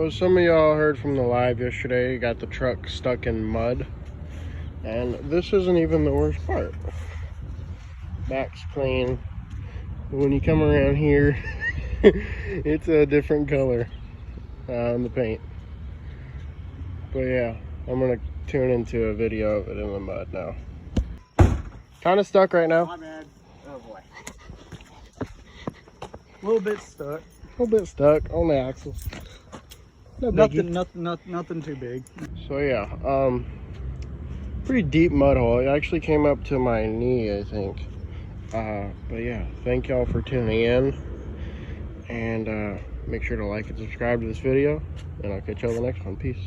So some of y'all heard from the live yesterday, got the truck stuck in mud. And this isn't even the worst part. Back's clean. But when you come around here, it's a different color on the paint. But yeah, I'm gonna tune into a video of it in the mud now. Kind of stuck right now. My bad. Oh boy. A little bit stuck. A little bit stuck on the axle. No biggie. Nothing too big. So yeah, pretty deep mud hole. It actually came up to my knee, I think. But yeah, thank y'all for tuning in, and make sure to like and subscribe to this video, and I'll catch y'all the next one. Peace.